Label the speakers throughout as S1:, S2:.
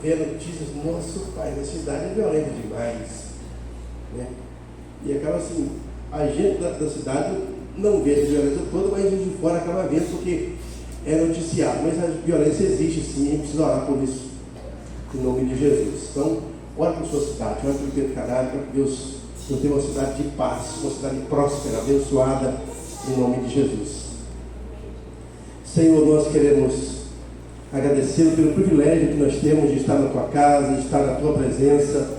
S1: Ver notícias, nosso pai da cidade é violento demais, né? E acaba assim, a gente da cidade não vê essa violência toda, mas os de fora acaba vendo porque é noticiado. Mas a violência existe sim, a gente precisa orar por isso, em nome de Jesus. Então, ora por sua cidade, ora pelo Pedro Canário, para que Deus nos dê uma cidade de paz, uma cidade próspera, abençoada, em nome de Jesus. Senhor, nós queremos agradecer pelo privilégio que nós temos de estar na tua casa, de estar na tua presença,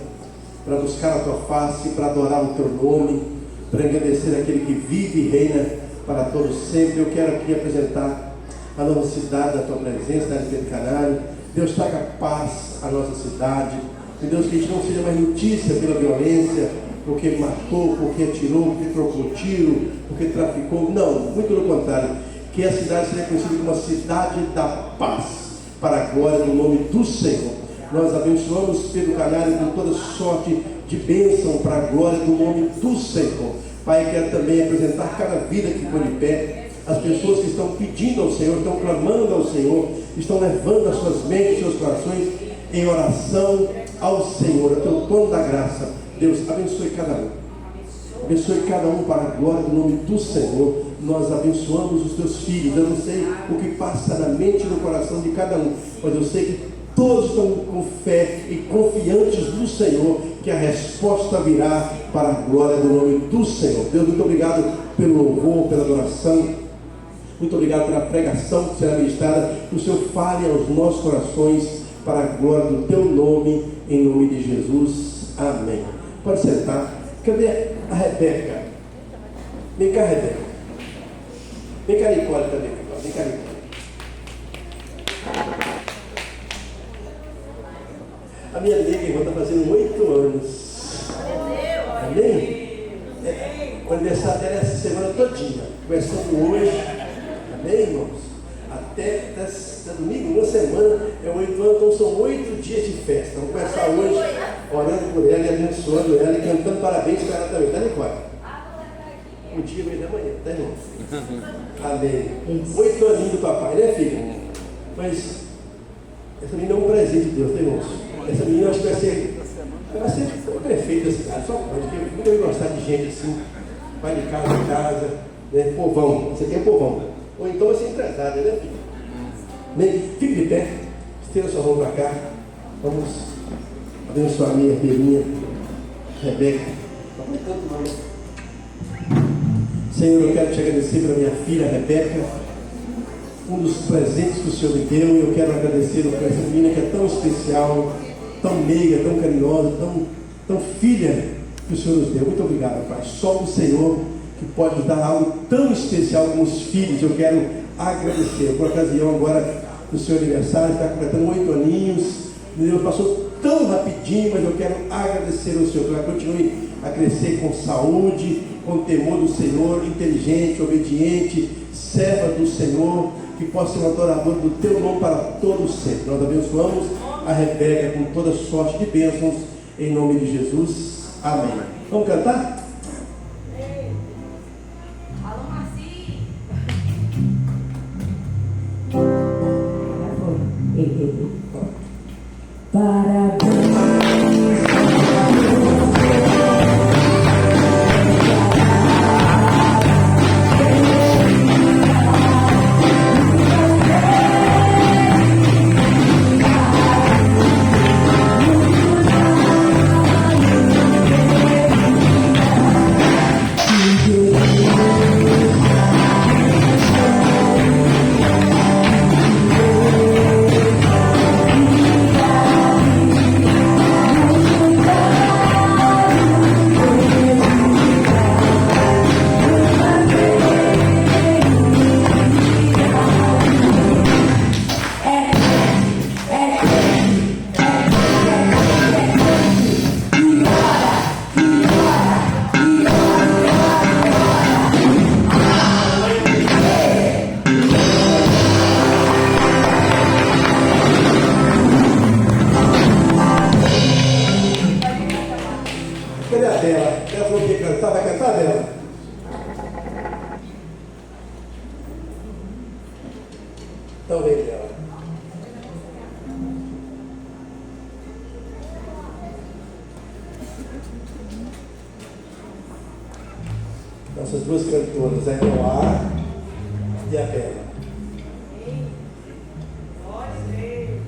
S1: para buscar a tua face, para adorar o teu nome, para agradecer aquele que vive e reina para todos sempre. Eu quero aqui apresentar a nossa cidade, a tua presença, cidade de Pedro Canário. Deus, traga paz à nossa cidade. Que Deus, que a gente não seja mais notícia pela violência, porque matou, porque atirou, porque trocou tiro, porque traficou. Não, muito pelo contrário. Que a cidade seja conhecida como a cidade da paz, para a glória do nome do Senhor. Nós abençoamos Pedro Canário com toda sorte de bênção para a glória do nome do Senhor. Pai, quero também apresentar cada vida que ficou de pé, as pessoas que estão pedindo ao Senhor, estão clamando ao Senhor, estão levando as suas mentes, seus corações em oração ao Senhor, ao teu dono da graça. Deus, abençoe cada um. Abençoe cada um para a glória do nome do Senhor. Nós abençoamos os teus filhos. Eu não sei o que passa na mente e no coração de cada um, mas eu sei que todos estão com fé e confiantes no Senhor, que a resposta virá para a glória do nome do Senhor. Deus, muito obrigado pelo louvor, pela adoração. Muito obrigado pela pregação que será ministrada. Que o Senhor fale aos nossos corações para a glória do teu nome, em nome de Jesus. Amém. Pode sentar. Cadê a Rebeca? Vem cá, Rebeca. Vem cá, Nicole, também. Vem cá, Nicole. A minha nega irmã está fazendo 8 anos. Amém? O aniversário dela é essa semana todinha. Começando hoje. Amém, irmãos? Até domingo, uma semana, é 8 anos, então são 8 dias de festa. Vamos começar hoje orando por ela e abençoando ela e cantando parabéns para ela também. Tá, Nicole? Um dia, meio da manhã, tá, irmão? Amém. 8 aninhos do papai, né, filho? Mas essa menina é um presente de Deus, tá, irmãos? Essa menina eu acho que vai ser o prefeito da cidade, só pode, porque muito vai gostar de gente assim, vai de casa em casa, né? Povão, isso aqui é povão. Ou então vai ser empresário, né, filho? Bem, fique de pé, estenda sua mão para cá, vamos abençoar a minha filhinha, Rebeca. Papai tanto não. Senhor, eu quero te agradecer pela minha filha Rebeca, um dos presentes que o Senhor me deu. Eu quero agradecer por essa menina que é tão especial, tão meiga, tão carinhosa, tão filha que o Senhor nos deu. Muito obrigado, Pai. Só o Senhor que pode nos dar algo tão especial como os filhos. Eu quero agradecer. Por ocasião agora do seu aniversário, está completando 8 aninhos. Deus, passou tão rapidinho, mas eu quero agradecer ao Senhor que ela continue a crescer com saúde, com temor do Senhor, inteligente, obediente, serva do Senhor, que possa ser um adorador do teu nome para todos sempre. Nós abençoamos a Rebeca com toda sorte de bênçãos, em nome de Jesus. Amém. Vamos cantar?
S2: Alô, Marci.
S3: Parabéns.
S1: Nossas duas cantoras, a Eloá e a Bela.
S2: Glória a Deus.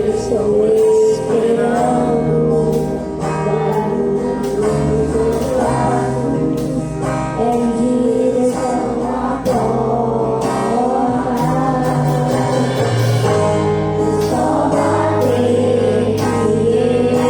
S3: Estou esperando, barulho do lado, em direção à porta. Só bater e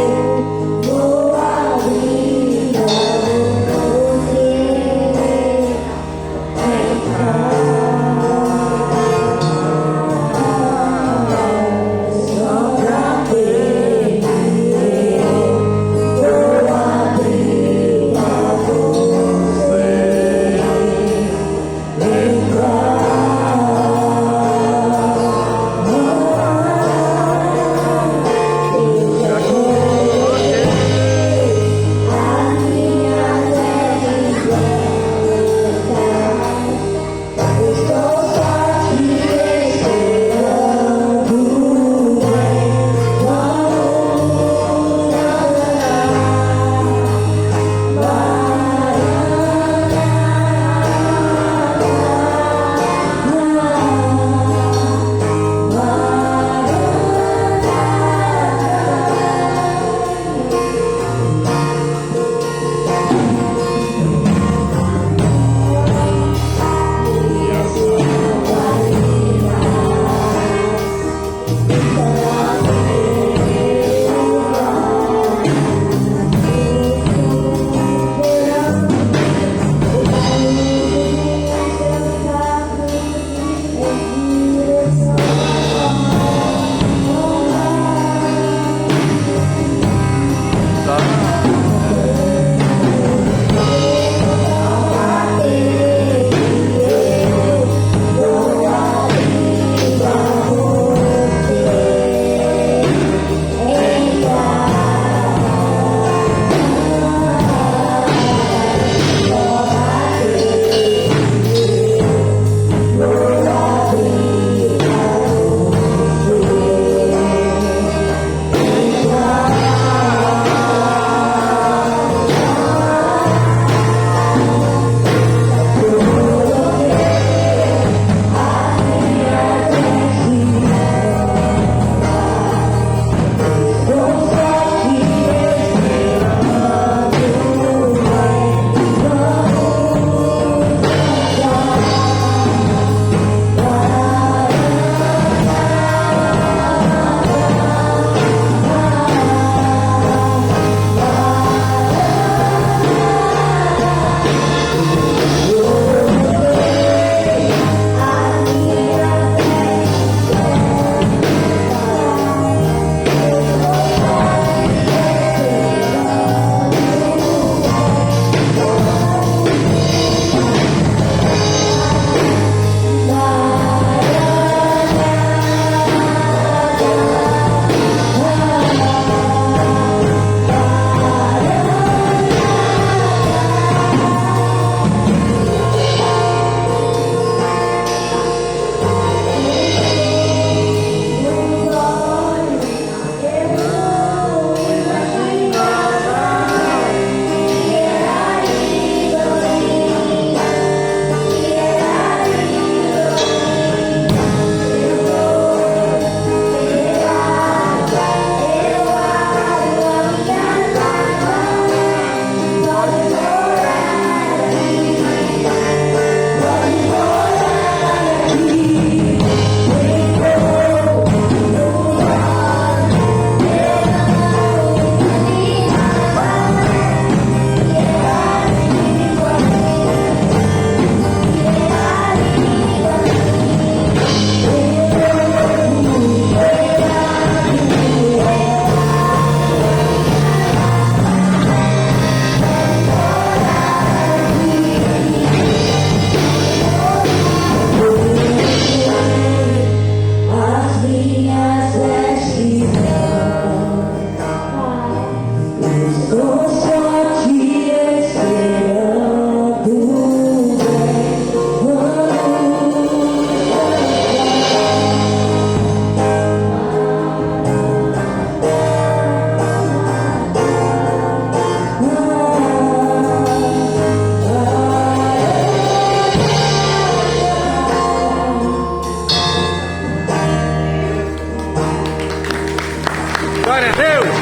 S4: Glória a Deus!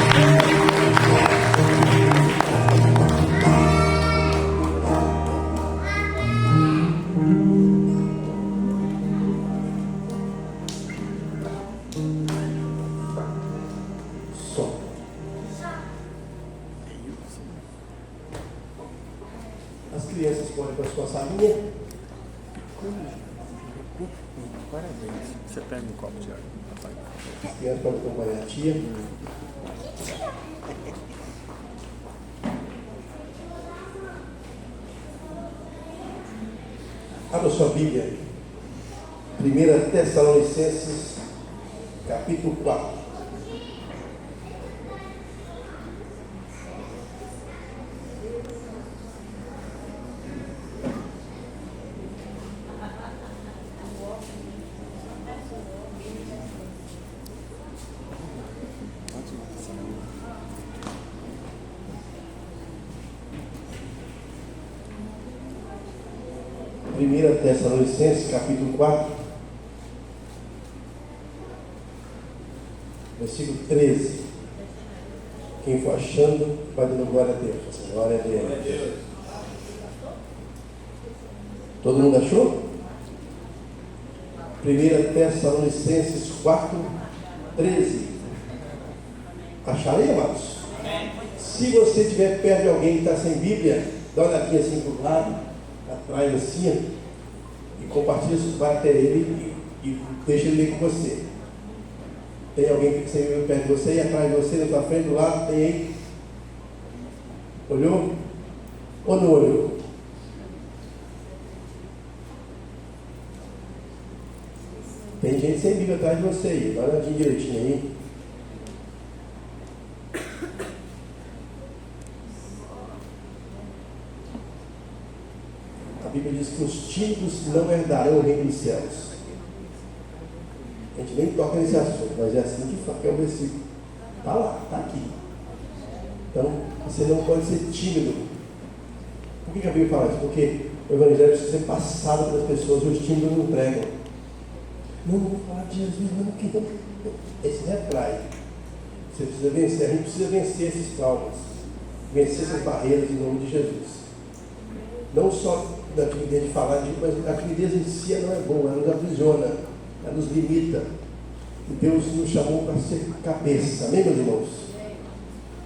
S1: Som. As crianças podem ir para a sua salinha.
S4: Parabéns. Você pega um copo de água.
S1: As crianças podem acompanhar a tia. Abra sua Bíblia. 1 Tessalonicenses, capítulo 4. Primeira Tessalonicenses, capítulo 4, versículo 13. Quem for achando, vai dando glória a Deus. Glória a Deus. Todo mundo achou? 1 Tessalonicenses 4, 13. Acharam aí, amados? Se você estiver perto de alguém que está sem Bíblia, dá uma olhadinha assim para o lado, atrás assim, e compartilha isso, vai até ele e deixa ele ler com você. Tem alguém que fica sem Bíblia perto de você, e atrás de você, na sua frente, do lado, tem aí? Olhou? Ou não olhou? Tem gente sem Bíblia atrás de você aí, dá uma olhadinha direitinho aí. A Bíblia diz que os tímidos não herdarão o reino dos céus. A gente nem toca nesse assunto, mas é assim que fala, que é o versículo. Está lá, está aqui. Então, você não pode ser tímido. Por que a Bíblia fala isso? Porque o Evangelho precisa ser passado pelas pessoas e os tímidos não pregam. Não vou falar de Jesus, não, que não. Esse não é praia. Você precisa vencer, a gente precisa vencer esses traumas, vencer essas barreiras em nome de Jesus. Não só da timidez de falar, mas a timidez em si não é boa, ela nos aprisiona, ela nos limita. E Deus nos chamou para ser cabeça, amém, meus irmãos?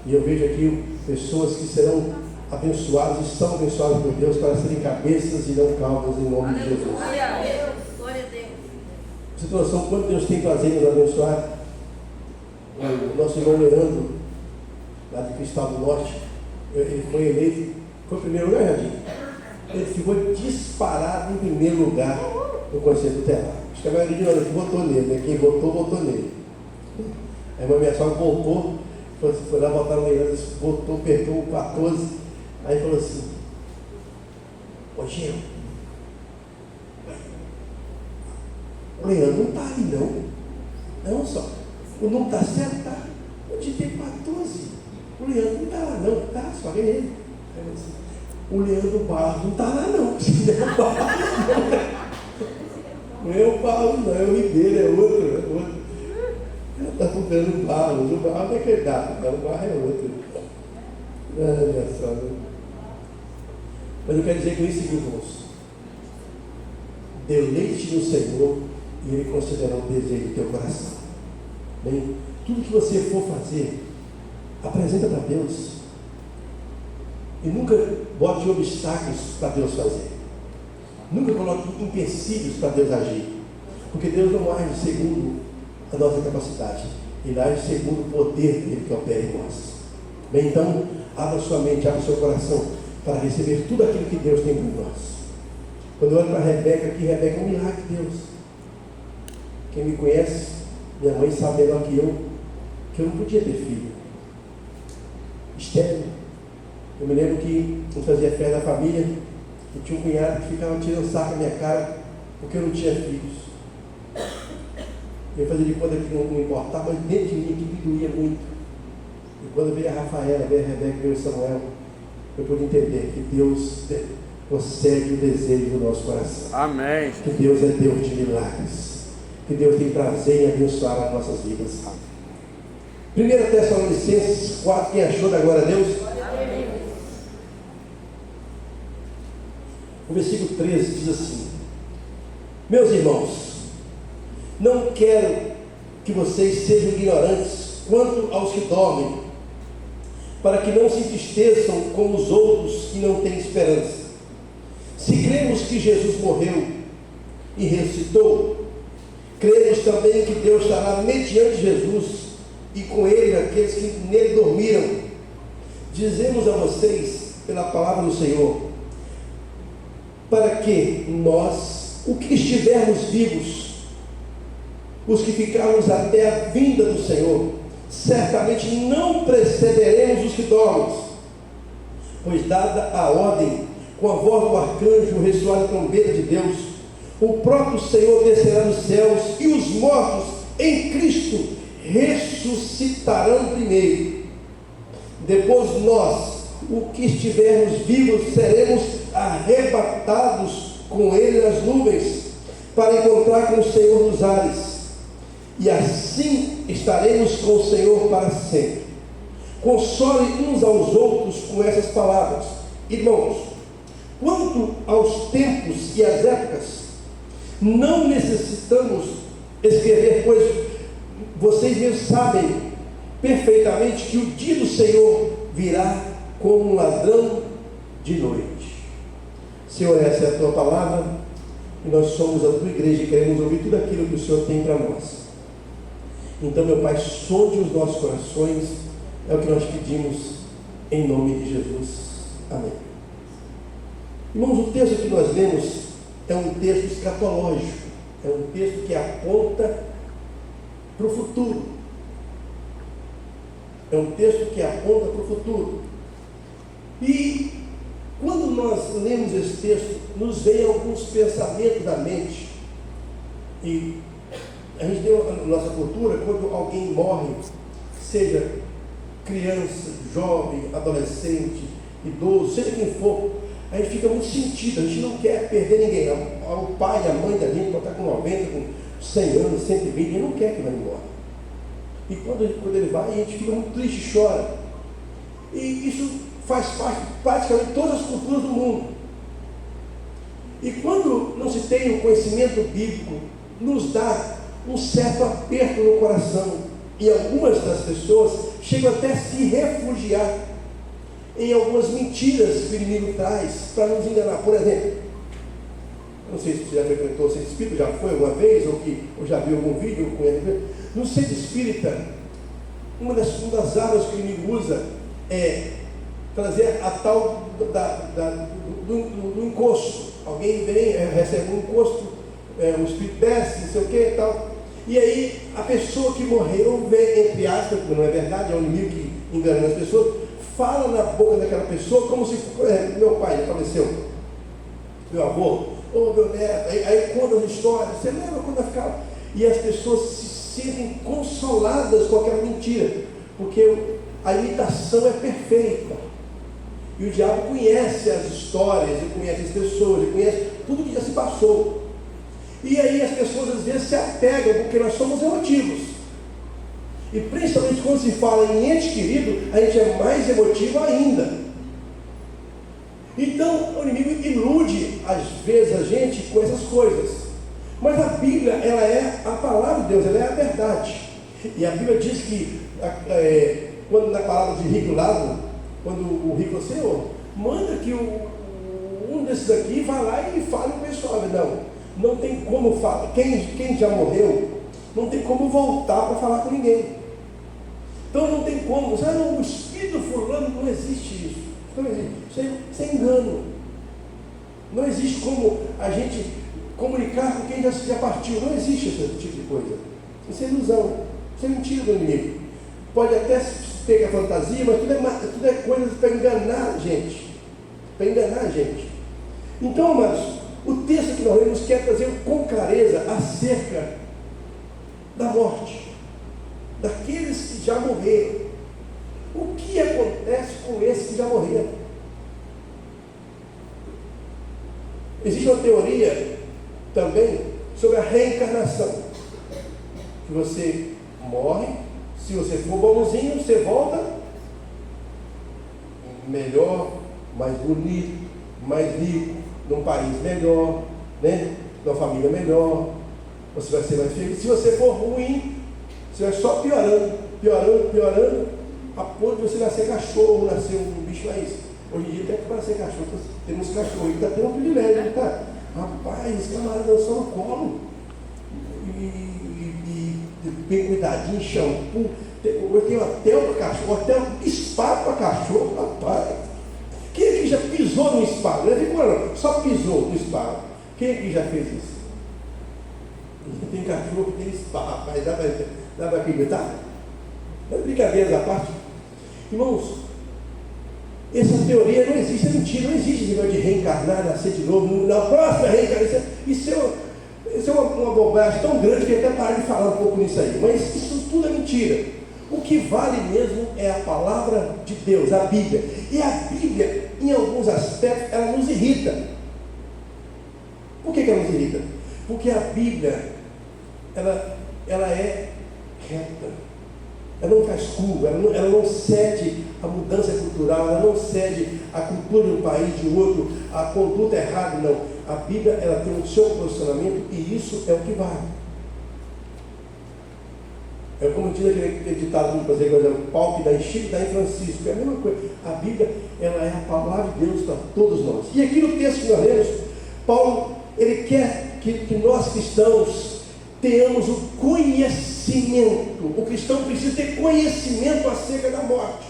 S1: E eu vejo aqui pessoas que serão abençoadas, estão abençoadas por Deus para serem cabeças e não caudas em nome de Jesus.
S2: Glória a Deus. Glória a Deus.
S1: Você tem noção quanto Deus tem prazer em nos abençoar? O nosso irmão Leandro, lá de Cristal do Norte, ele foi eleito, foi o primeiro lugar, Jardim? Ele ficou disparado em primeiro lugar no Conselho Tutelar. Acho que a maioria de nós aqui votou nele, né? Quem votou, votou nele. Aí uma minha sogra voltou, foi lá votar no Leandro, votou, apertou o 14, aí falou assim: ô Gil, o Leandro não está ali não. Não só. O nome está certo, tá? O dia tem 14. O Leandro não está lá não, tá? Só é ele. Aí eu disse: o Leandro Barros não está lá não. Não é o Barros não, é o Ribeiro, é outro. Ela está procurando o Barros não é aquele dado, o Barros é outro. Olha só. Mas eu quero dizer com isso, irmãos: deleite no Senhor e Ele considerará o desejo do teu coração. Bem, tudo que você for fazer, apresenta para Deus. E nunca bote obstáculos para Deus fazer. Nunca coloque empecilhos para Deus agir. Porque Deus não age segundo a nossa capacidade. Ele age segundo o poder dele que opera em nós. Bem, então, abra sua mente, abra seu coração para receber tudo aquilo que Deus tem por nós. Quando eu olho para Rebeca aqui, Rebeca é um milagre de Deus. Quem me conhece, minha mãe sabe melhor que eu não podia ter filho. Estéril. Eu me lembro que eu fazia festa da família e tinha um cunhado que ficava tirando saco na minha cara porque eu não tinha filhos. Eu fazia de conta que não importava, mas dentro de mim que me doía muito. E quando veio a Rafaela, veio a Rebeca, veio o Samuel, eu pude entender que Deus concede o desejo do nosso coração.
S4: Amém.
S1: Que Deus é Deus de milagres. Que Deus tem prazer em abençoar as nossas vidas. 1 Tessalonicenses 4, quem achou, da glória a Deus? O versículo 13 diz assim: meus irmãos, não quero que vocês sejam ignorantes quanto aos que dormem, para que não se entristeçam como os outros que não têm esperança. Se cremos que Jesus morreu e ressuscitou, cremos também que Deus estará mediante Jesus e com ele aqueles que nele dormiram. Dizemos a vocês pela palavra do Senhor, para que nós, o que estivermos vivos, os que ficarmos até a vinda do Senhor, certamente não precederemos os que dormem, pois dada a ordem, com a voz do arcanjo, o ressoar da trombeta de Deus, o próprio Senhor descerá dos céus, e os mortos em Cristo ressuscitarão primeiro. Depois nós, o que estivermos vivos, seremos arrebatados com ele nas nuvens, para encontrar com o Senhor nos ares, e assim estaremos com o Senhor para sempre. Console uns aos outros com essas palavras. Irmãos, quanto aos tempos e às épocas, não necessitamos escrever, pois vocês mesmos sabem perfeitamente que o dia do Senhor virá como um ladrão de noite. Senhor, essa é a tua palavra, e nós somos a tua igreja e queremos ouvir tudo aquilo que o Senhor tem para nós. Então, meu Pai, sonde os nossos corações, é o que nós pedimos em nome de Jesus. Amém. Irmãos, o texto que nós lemos é um texto escatológico, é um texto que aponta para o futuro. É um texto que aponta para o futuro. E quando nós lemos esse texto, nos vem alguns pensamentos da mente. E a gente tem a nossa cultura, quando alguém morre, seja criança, jovem, adolescente, idoso, seja quem for, a gente fica muito sentido, a gente não quer perder ninguém. O pai, a mãe da gente pode estar com 90, com 100 anos, 120, a gente não quer que vá embora. E quando ele vai, a gente fica muito triste e chora. E isso faz parte de praticamente todas as culturas do mundo. E quando não se tem o conhecimento bíblico, nos dá um certo aperto no coração. E algumas das pessoas chegam até a se refugiar em algumas mentiras que o inimigo traz para nos enganar. Por exemplo, não sei se você já frequentou o centro espírita, já foi alguma vez, ou já viu algum vídeo com ele. No centro espírita, uma das armas que o inimigo usa é trazer a tal do encosto. Alguém vem, recebe um encosto, o espírito desce, não sei o que e tal. E aí a pessoa que morreu vem, entre aspas, porque não é verdade, é o inimigo que engana as pessoas, fala na boca daquela pessoa como se meu pai faleceu, meu avô, ou meu neto, aí conta as histórias, você lembra quando eu ficava? E as pessoas se sentem consoladas com aquela mentira, porque a imitação é perfeita. E o diabo conhece as histórias, ele conhece as pessoas, ele conhece tudo que já se passou. E aí as pessoas às vezes se apegam, porque nós somos emotivos. E principalmente quando se fala em ente querido, a gente é mais emotivo ainda. Então o inimigo ilude às vezes a gente com essas coisas. Mas a Bíblia, ela é a palavra de Deus, ela é a verdade. E a Bíblia diz que quando na palavra de rico Lázaro, quando o rico falou, Senhor, manda que um desses aqui vá lá e fale com o pessoal. Não tem como falar. Quem já morreu, não tem como voltar para falar com ninguém. Então não tem como. O espírito fulano, não existe isso. Não existe. Isso é engano. Não existe como a gente comunicar com quem já partiu. Não existe esse tipo de coisa. Isso é ilusão. Isso é mentira do inimigo. Pode até ter a fantasia, mas tudo é coisa para enganar a gente. Para enganar a gente. Então, amados, o texto que nós lemos quer trazer com clareza acerca da morte, daqueles que já morreram. O que acontece com esses que já morreram? Existe uma teoria também sobre a reencarnação, que você morre, Se você for bonzinho, você volta melhor, mais bonito, mais rico, num país melhor, né? Numa família melhor. Você vai ser mais feliz. Se você for ruim, você vai só piorando, a ponto de você nascer cachorro, nascer um bicho mais. Hoje em dia até que para ser cachorro, temos cachorro que está tendo um privilégio, tá? Rapaz, esse camarada só no colo. E bem cuidadinho, shampoo. Eu tenho hotel para cachorro, hotel spa para cachorro, rapaz. Quem aqui já pisou no spa? Não é ficou não, só pisou no spa. Quem aqui já fez isso? Tem cachorro que tem spa, rapaz, dá para acreditar? Não é brincadeira da parte. Irmãos, essa teoria não existe, é mentira, não existe negócio de reencarnar, nascer de novo, na próxima reencarnação. Isso é uma bobagem tão grande que até parar de falar um pouco nisso aí. Mas isso tudo é mentira. O que vale mesmo é a palavra de Deus, a Bíblia. E a Bíblia, em alguns aspectos, ela nos irrita. Por que ela nos irrita? Porque a Bíblia, ela é reta. Ela não faz curva, ela não cede a mudança cultural, ela não cede a cultura de um país, de outro, a conduta errada, não. A Bíblia, ela tem o seu posicionamento e isso é o que vale. É como diz aquele ditado, por exemplo, pau que dá em Chico, dá em Francisco, é a mesma coisa. A Bíblia, ela é a palavra de Deus para todos nós. E aqui no texto que nós lemos, Paulo, ele quer que nós cristãos tenhamos o conhecimento. O cristão precisa ter conhecimento acerca da morte.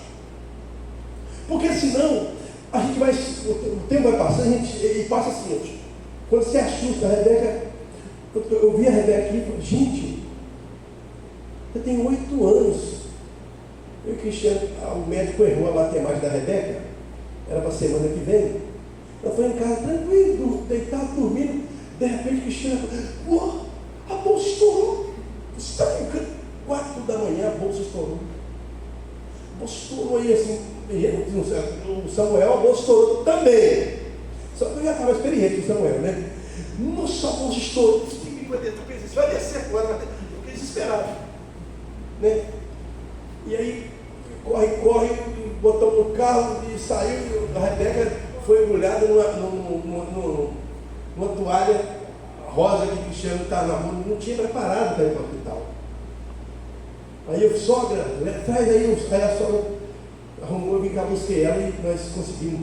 S1: Porque senão, a gente vai, o tempo vai passando e passa assim, quando você assusta, a Rebeca, eu vi a Rebeca aqui e falei, gente, eu tenho 8 anos. Eu e o Cristiano, o médico errou a matemática da Rebeca, era para a semana que vem. Eu estou em casa tranquilo, deitado, dormindo, de repente o Cristiano falou, a bolsa estourou. Você está brincando? 4 da manhã a bolsa estourou. A bolsa estourou aí assim, o Samuel, a bolsa estourou também. Só que eu já estava experiente com o Samuel, né? Nossa, a bolsa estourou. Vai descer agora, eu fiquei desesperado. Né? E aí, corre, botamos no carro e saiu. A Rebeca foi embrulhada numa toalha rosa que o Cristiano estava na mão, não tinha preparado para ir para o hospital. Aí eu, sogra, traz aí a sogra arrumou, eu vim cá, busquei ela e nós conseguimos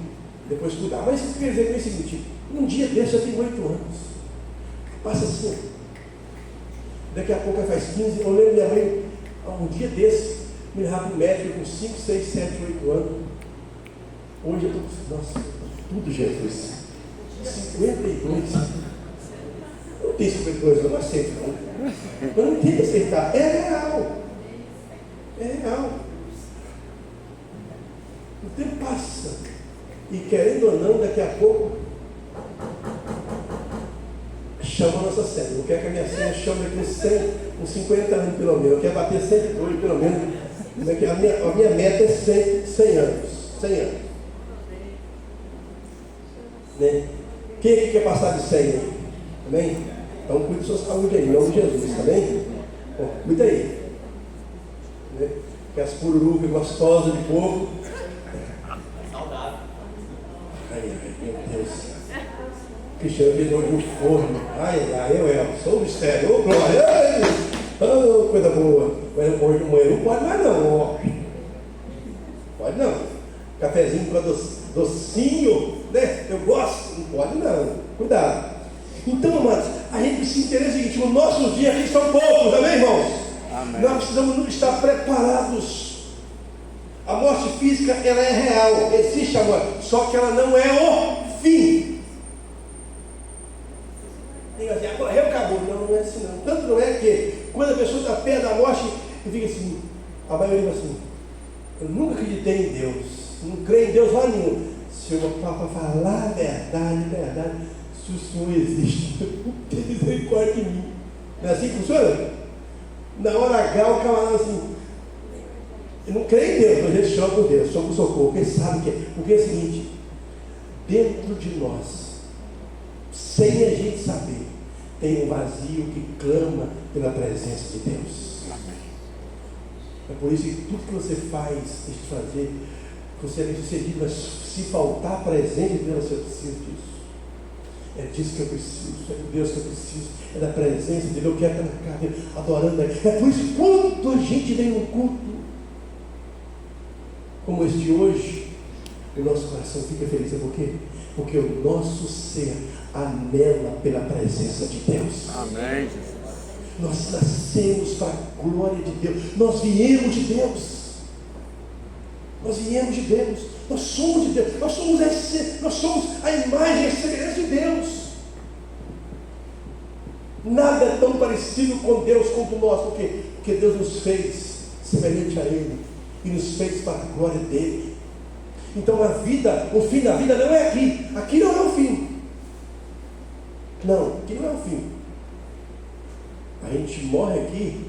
S1: depois cuidar. Mas isso quer dizer que é o seguinte, um dia desse eu tenho 8 anos. Passa assim, daqui a pouco faz 15, eu lembro minha mãe, um dia desse, me levava para o médico com 5, 6, 7, 8 anos. Hoje eu estou com, nossa, tudo Jesus. 52. Eu não tenho 52, eu não aceito não. Eu não tenho que aceitar. É real. É real. O tempo passa. E querendo ou não, daqui a pouco chama a nossa senha. Eu quero que a minha senha chame daqui uns 50 anos pelo menos. Eu quero bater 102 pelo menos. A minha meta é 100 anos. 100 anos. Né? Quem aqui quer passar de 100 aí? Amém? Então cuide da sua saúde aí, em nome de Jesus, tá bem? Bom, cuida aí. Né? Que as pururucas gostosas de porco.
S5: Saudável.
S1: Ai, meu Deus. Cristiano fez hoje no forno. Eu sou o mistério. Ô, glória. Oh, coisa boa. Mas hoje no manhã não pode mais não. Ó. Pode não. Cafezinho com docinho, né? Eu gosto. Não pode não. Cuidado. Então, amados, a gente precisa entender o seguinte: os nossos dias aqui são poucos, amém, irmãos? Amém. Nós precisamos estar preparados. A morte física, ela é real, existe a morte, só que ela não é o fim. Tem assim, agora acabou. Não é assim não. Tanto não é que quando a pessoa está perto da morte, e fica assim, a maioria fala assim, eu nunca acreditei em Deus, não creio em Deus lá nenhum. Se eu para falar a verdade, se o Senhor existe, tem misericórdia de mim. Não é assim que funciona? Na hora H, o camarada assim, eu não creio em Deus, mas a gente chama por Deus, chama por socorro, porque sabe o que é. Porque é o seguinte, dentro de nós, sem a gente saber, tem um vazio que clama pela presença de Deus. É por isso que tudo que você faz, deixa eu fazer, você é bem sucedido, mas se faltar presente de Deus, você precisa disso. É disso que eu preciso, é de Deus que eu preciso, é da presença dele, eu quero estar na casa dele, adorando ele. É por isso que quando a gente vem num culto como este de hoje, o nosso coração fica feliz. É por quê? Porque o nosso ser anela pela presença de Deus.
S4: Amém, Jesus.
S1: Nós nascemos para a glória de Deus. Nós viemos de Deus. Nós viemos de Deus. Nós somos de Deus. Nós somos a imagem e a semelhança de Deus. Nada é tão parecido com Deus quanto nós. Por quê? Porque Deus nos fez semelhante a Ele e nos fez para a glória dele. Então a vida, o fim da vida não é aqui. Aqui não é o fim. Não, aqui não é o fim. A gente morre aqui,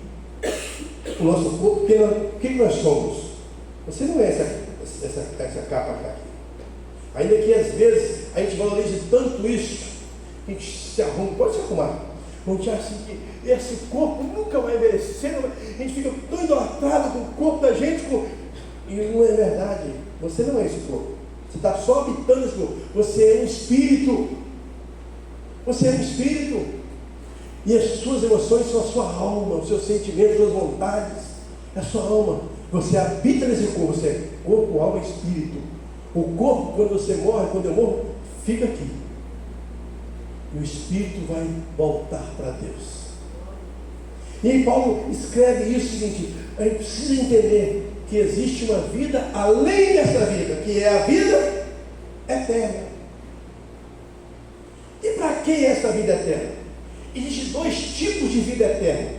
S1: o nosso corpo, o que nós somos? Você não é essa capa aqui. Ainda que às vezes a gente valorize tanto isso, a gente se arruma, pode se arrumar. A gente acha assim que esse corpo nunca vai envelhecer, a gente fica tão idolatrado com o corpo da gente, e não é verdade. Você não é esse corpo. Você está só habitando esse corpo. Você é um espírito. Você é um espírito. E as suas emoções são a sua alma, os seus sentimentos, as suas vontades. É a sua alma. Você habita nesse corpo. Você é corpo, alma e espírito. O corpo, quando você morre, quando eu morro, fica aqui. E o espírito vai voltar para Deus. E aí Paulo escreve isso, o seguinte: a gente precisa entender que existe uma vida além dessa vida, que é a vida eterna. E para que essa vida eterna? Existem dois tipos de vida eterna.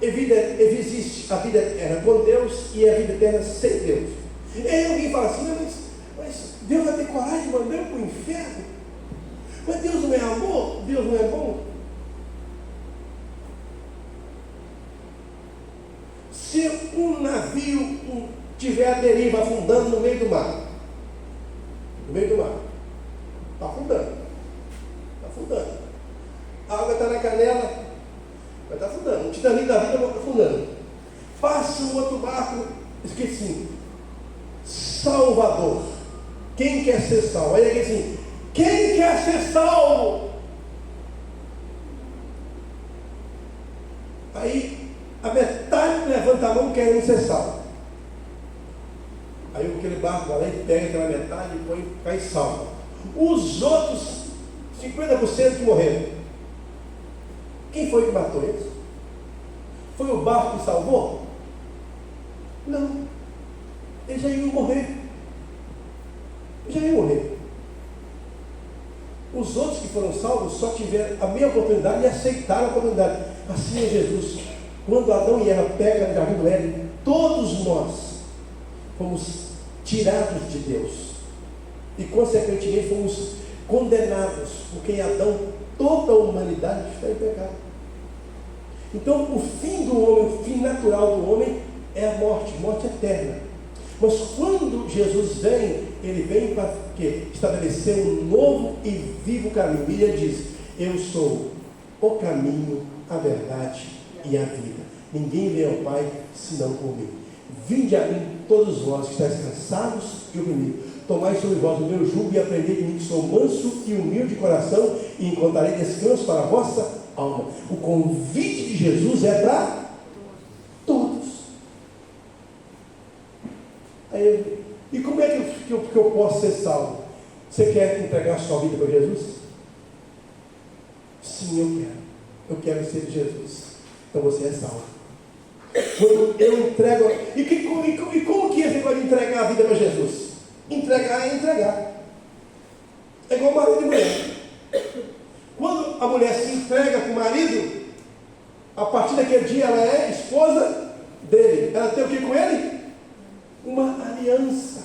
S1: Existe a vida eterna com Deus e a vida eterna sem Deus. E aí alguém fala assim: mas Deus vai ter coragem de mandar eu para o inferno? Mas Deus não é amor? Deus não é bom? Se um navio tiver a deriva afundando no meio do mar, está afundando, a água está na canela, vai estar afundando, o Titanic da vida está afundando, passa um outro barco, esqueci, Salvador, quem quer ser salvo? Aí é assim, quem quer ser salvo? Aí a metade levanta a mão querendo ser salvo. Aí aquele barco vai lá e pega aquela metade e põe, cai salvo. Os outros 50% que morreram, quem foi que matou eles? Foi o barco que salvou? Não. Eles já iam morrer. Os outros que foram salvos só tiveram a mesma oportunidade e aceitaram a oportunidade. Assim é Jesus. Quando Adão e Eva pecam no jardim do Éden, todos nós fomos tirados de Deus e consequentemente fomos condenados, porque em Adão toda a humanidade está em pecado. Então o fim do homem, o fim natural do homem é a morte eterna. Mas quando Jesus vem, ele vem para estabelecer um novo e vivo caminho. E ele diz: eu sou o caminho, a verdade e a vida. Ninguém vem ao Pai senão por mim. Vinde a mim todos vós que estáis cansados e oprimidos. Tomai sobre vós o meu jugo e aprendei de mim, que sou manso e humilde de coração, e encontrarei descanso para a vossa alma. O convite de Jesus é para todos. Aí, e como é que eu posso ser salvo? Você quer entregar a sua vida para Jesus? Sim, eu quero. Eu quero ser de Jesus. Então você é salvo. Quando eu entrego. E como que é esse negócio de entregar a vida para Jesus? Entregar é entregar. É igual marido e mulher. Quando a mulher se entrega para o marido, a partir daquele dia ela é esposa dele. Ela tem o que com ele? Uma aliança.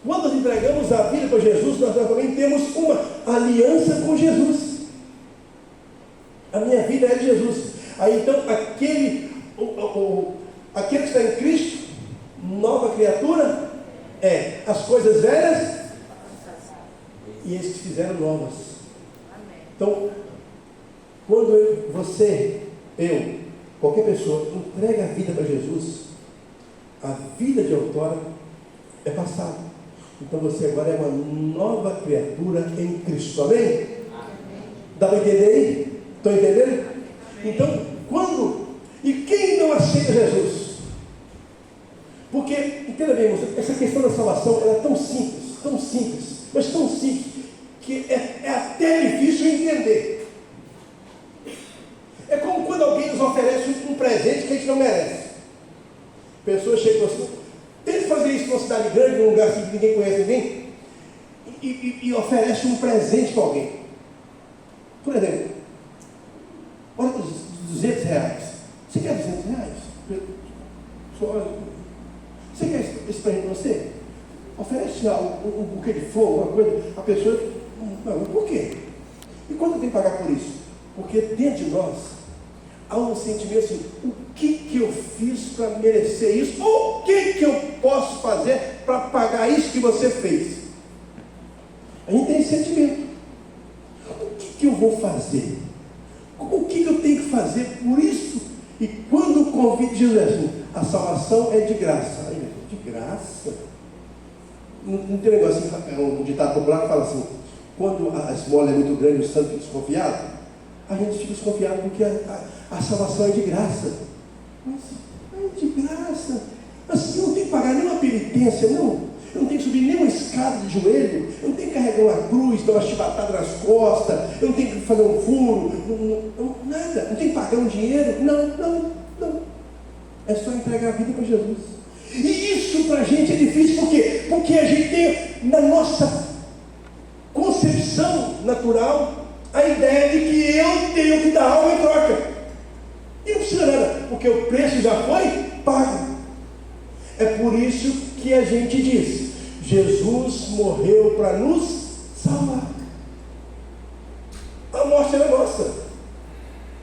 S1: Quando nós entregamos a vida para Jesus, nós também temos uma aliança com Jesus. A minha vida é de Jesus. Aí então aquele que está em Cristo, nova criatura, é as coisas velhas e eles que fizeram novas. Então, quando eu qualquer pessoa entrega a vida para Jesus, a vida de outrora é passada. Então você agora é uma nova criatura em Cristo. Amém? Dá para entender aí? Estão entendendo? Então, quando... E quem não aceita Jesus? Porque, entenda bem, essa questão da salvação ela é tão simples, mas tão simples, que é até difícil entender. É como quando alguém nos oferece um presente que a gente não merece. Pessoas chegam assim, tenta fazer isso numa cidade grande, num lugar assim que ninguém conhece ninguém, e oferece um presente para alguém. Por exemplo, olha, R$200. Você quer R$200? Você quer esse presente para você? Oferece lá um buquê de fogo, uma coisa, a pessoa, não, por quê? E quando tem que pagar por isso? Porque dentro de nós há um sentimento assim, o que eu fiz para merecer isso? Ou o que eu posso fazer para pagar isso que você fez? A gente tem esse sentimento. O que eu vou fazer? O que eu tenho que fazer por isso? E quando o convite de Jesus assim, a salvação é de graça. Aí, de graça? Não tem um negócio assim, um ditado popular que fala assim, quando a esmola é muito grande e o santo fica desconfiado, a gente fica desconfiado porque a salvação é de graça. Mas é de graça. Assim, eu não tenho que pagar nenhuma penitência, não. Eu não tenho que subir nenhuma escada de joelho, eu não tenho que carregar uma cruz, dar uma chibatada nas costas, eu não tenho que fazer um furo, nada, não tenho que pagar um dinheiro, não. É só entregar a vida para Jesus. E isso para a gente é difícil, por quê? Porque a gente tem na nossa concepção natural a ideia de que eu tenho que dar algo em troca. E não precisa nada, porque o preço já foi pago. É por isso que a gente diz, Jesus morreu para nos salvar. A morte era nossa.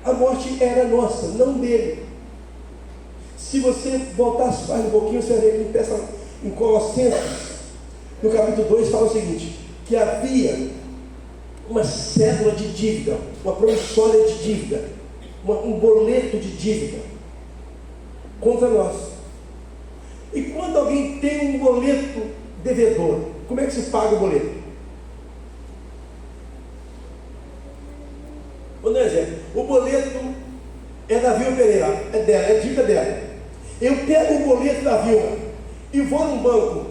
S1: A morte era nossa, não dele. Se você voltasse mais um pouquinho, você vai ver que em Colossenses, no capítulo 2, fala o seguinte, que havia uma cédula de dívida, uma promissória de dívida, um boleto de dívida contra nós. E quando alguém tem um boleto devedor, como é que se paga o boleto? Vou dar um exemplo. O boleto é da Vilma Pereira, é dela, é dívida dela. Eu pego o boleto da Vilma e vou num banco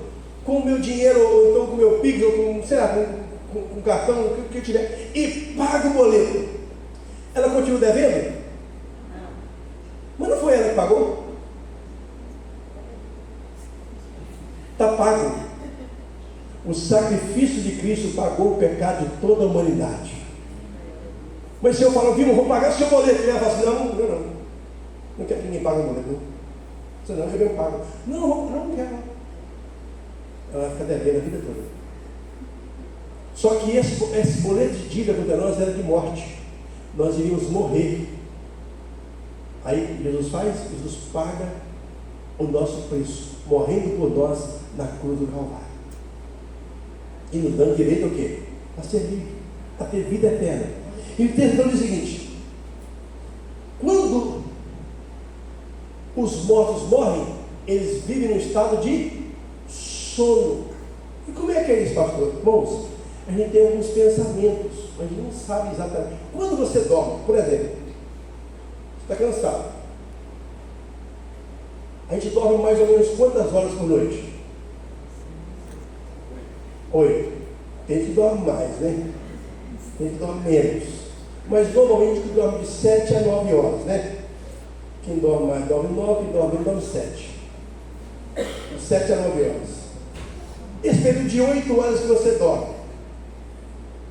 S1: com o meu dinheiro, ou então com o meu Pix, ou com, sei lá, com cartão, o que eu tiver, e pago o boleto. Ela continua devendo? Não. Mas não foi ela que pagou? Está pago. O sacrifício de Cristo pagou o pecado de toda a humanidade. Mas se eu falar, Vilma, vou pagar o seu boleto, ela fala assim, não quero que ninguém pague o boleto, não. Senão eu mesmo pago. Não quero. Ela vai ficar devendo a vida toda. Só que esse boleto de dívida contra nós era de morte. Nós iríamos morrer. Aí Jesus paga o nosso preço, morrendo por nós na cruz do Calvário. E nos dando direito ao quê? A ser livre, a ter vida eterna. E o texto diz o seguinte: quando os mortos morrem, eles vivem num estado de sono. E como é que é isso, pastor? Irmãos, a gente tem alguns pensamentos, mas a gente não sabe exatamente. Quando você dorme, por exemplo, você está cansado. A gente dorme mais ou menos quantas horas por noite? 8. Tem gente que dorme mais, né? Tem gente que dorme menos. Mas normalmente a gente dorme de 7 a 9 horas, né? Quem dorme mais dorme 9, dorme 7. De 7 a 9 horas. Esse período de 8 horas que você dorme,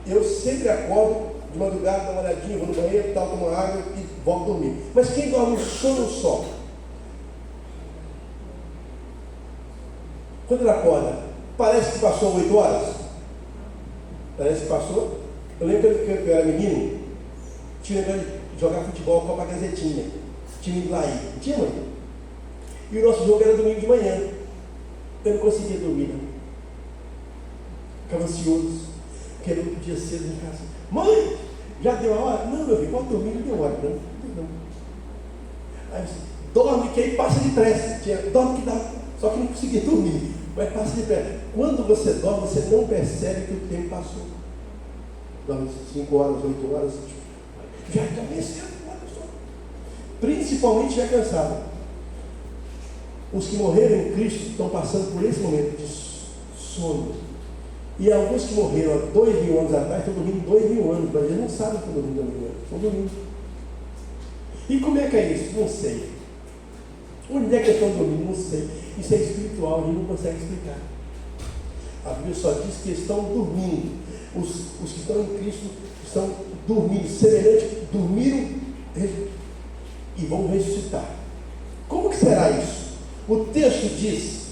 S1: eu sempre acordo de madrugada, dou uma olhadinha, vou no banheiro, tomo uma água e volto a dormir. Mas quem dorme no sono só, quando ele acorda, parece que passou 8 horas? Parece que passou? Eu lembro que eu era menino, tinha negócio de jogar futebol com a Gazetinha, time do Laí, tinha, mãe? E o nosso jogo era domingo de manhã. Eu não conseguia dormir, não. Ficava ansioso, querendo que o dia cedo em casa. Mãe, já deu a hora? Não, meu filho, pode dormir, não deu hora, não. Aí, dorme que aí passa depressa. Dorme que dá, só que não conseguia dormir, mas passa depressa. Quando você dorme, você não percebe que o tempo passou. Dorme 5 horas, 8 horas, já amanheceu, olha só. Principalmente já cansado. Os que morreram em Cristo estão passando por esse momento de sono. E alguns que morreram há 2.000 anos atrás estão dormindo 2.000 anos, mas eles não sabem que estão dormindo 2.000 anos, estão dormindo. E como é que é isso? Não sei. Onde é que eles estão dormindo? Não sei. Isso é espiritual, a gente não consegue explicar. A Bíblia só diz que estão dormindo. Os que estão em Cristo estão dormindo, semelhante, dormiram e vão ressuscitar. Como que será isso? O texto diz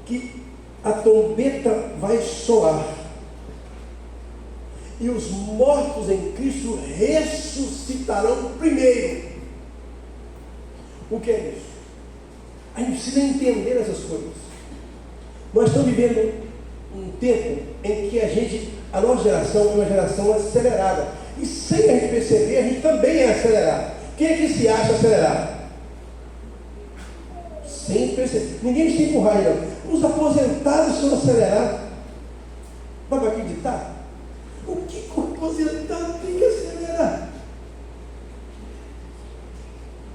S1: que a trombeta vai soar e os mortos em Cristo ressuscitarão primeiro. O que é isso? A gente precisa entender essas coisas. Nós estamos vivendo um tempo em que a nossa geração é uma geração acelerada. E sem a gente perceber, a gente também é acelerado. Quem é que se acha acelerado? Sem perceber. Ninguém se empurrar aí, não. Os aposentados são acelerados. Vai acreditar? O que o aposentado tem que acelerar?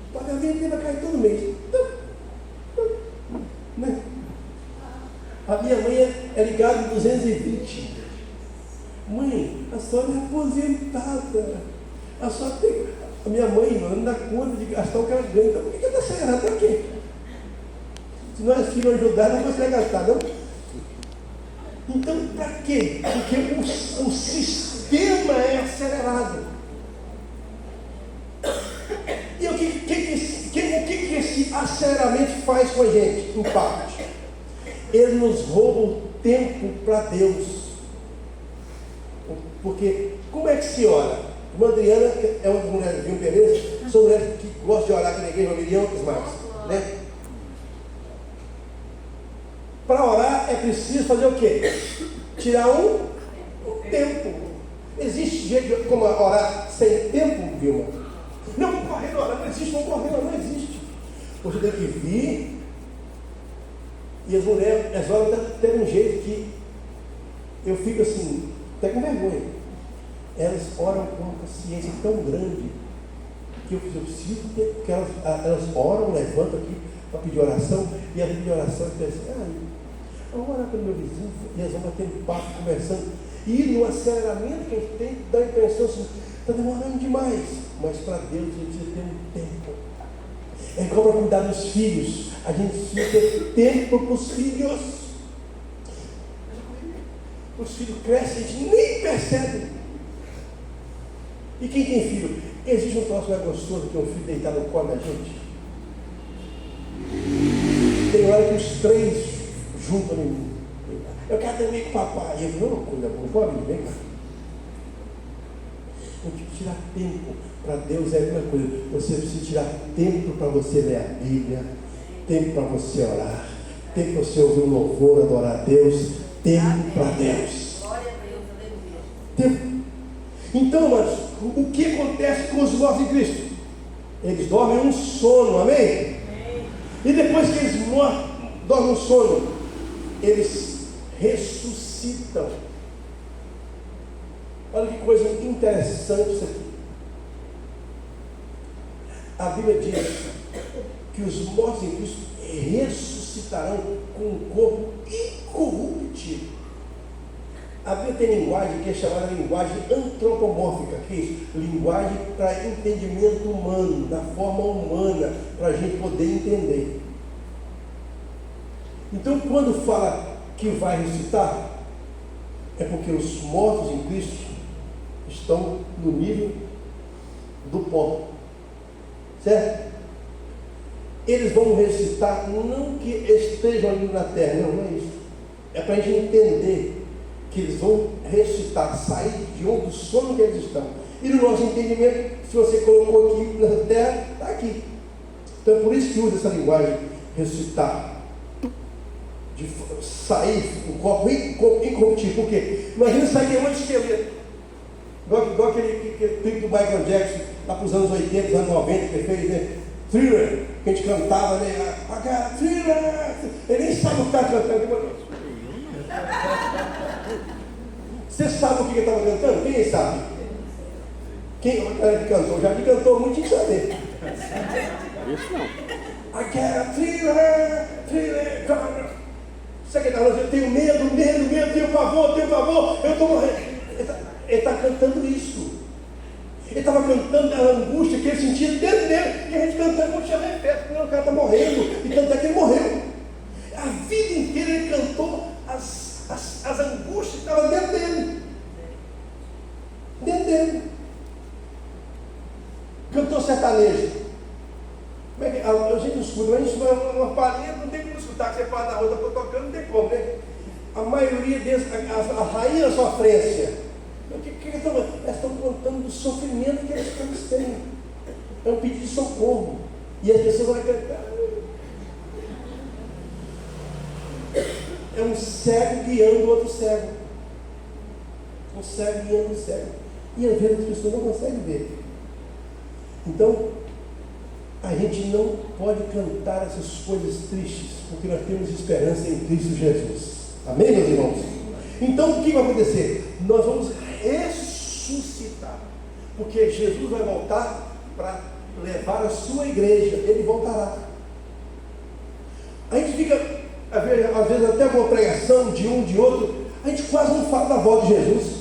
S1: O pagamento dele vai cair todo mês. Né? A minha mãe é ligada em 220. Mãe, a senhora é aposentada. A minha mãe não dá conta de gastar o que ela ganha. Então por que ela está acelerada? Para quê? Se nós filhos ajudar, não consegue gastar, não? Então, para quê? Porque o sistema é acelerado. E o que esse aceleramento faz com a gente, em parte? Ele nos rouba o tempo para Deus. Porque, como é que se ora? Uma Adriana é uma das mulheres de Pereira, são mulheres que gostam de orar aqui na igreja, uma Miriam, outras mais, né? Para orar é preciso fazer o quê? Tirar um tempo. Existe jeito como orar sem tempo, Vilma? Não, vou correr orar, não existe, vou correr orar, não existe. Você tem que vir. E as mulheres, elas oram até um jeito que eu fico assim, até com vergonha. Elas oram com uma paciência tão grande que eu preciso ter, porque elas oram, levantam aqui para pedir oração, e a pedir oração e pensam, vamos orar pelo meu vizinho, e elas vão batendo papo, conversando, e no aceleramento que a gente tem, dá a impressão assim, está demorando demais, mas para Deus a gente precisa ter um tempo. É igual para cuidar dos filhos, a gente precisa ter tempo para os filhos. Os filhos crescem, a gente nem percebe. E quem tem filho? Existe um troço mais gostoso que um filho deitar no colo da gente? Tem hora que os três juntam em mim. Eu quero dormir com o papai. E eu falo, não, coisa boa, pode vir, vem cá. Eu tenho que tirar tempo. Para Deus é a mesma coisa. Você precisa tirar tempo para você ler a Bíblia, tempo para você orar, tempo para você ouvir um louvor, adorar a Deus, tempo para Deus.
S2: Glória a Deus, aleluia.
S1: Tempo. Então, mas o que acontece com os mortos em Cristo? Eles dormem um sono, amém? E depois que eles dormem um sono, eles ressuscitam. Olha que coisa interessante isso aqui. A Bíblia diz que os mortos em Cristo ressuscitarão com um corpo incorruptível. A Bíblia tem linguagem que é chamada linguagem antropomórfica, que é isso? Linguagem para entendimento humano, da forma humana, para a gente poder entender. Então, quando fala que vai ressuscitar, é porque os mortos em Cristo estão no nível do pó. Certo? Eles vão ressuscitar, não que estejam ali na terra, não é isso. É para a gente entender que eles vão ressuscitar, sair de onde do sono que eles estão. E no nosso entendimento, se você colocou aqui na terra, está aqui. Então é por isso que usa essa linguagem, ressuscitar. De sair o corpo incorruptível. Por quê? Imagina sair de um esqueleto. Igual aquele clipe do Michael Jackson, lá para os anos 80, anos 90, que ele fez, né? Thriller, que a gente cantava, né? Thriller! Ele nem sabe o que está cantando. Você sabe o que ele estava cantando? Quem sabe? Quem cantou? Já me cantou muito sem saber.
S4: Isso não.
S1: I got a thriller, thriller. Sabe o que ele está falando? Eu tenho medo, tenho pavor, eu estou morrendo. Ele está cantando isso. Ele estava cantando a angústia que ele sentia dentro dele. E a gente cantando, não tinha refém, porque o cara está morrendo. E tanto é que ele morreu. A vida inteira ele cantou as angústias que estavam dentro dele. Dentro dele. Cantor sertanejo. Como é que a gente escuta, mas isso é uma palhinha, não tem como escutar, que você fala da outra, tocando, não tem como, né? A maioria deles, a rainha da sofrência. O que eles estão contando do sofrimento que eles têm. É um pedido de socorro. E as pessoas vão cantar. É um cego guiando o outro cego. Um cego guiando o cego. E às vezes as pessoas não conseguem ver. Então, a gente não pode cantar essas coisas tristes, porque nós temos esperança em Cristo Jesus. Amém, meus irmãos? Então, o que vai acontecer? Nós vamos ressuscitar, porque Jesus vai voltar para levar a sua igreja. Ele voltará. A gente fica, às vezes, até com a pregação de um, de outro, a gente quase não fala da volta de Jesus.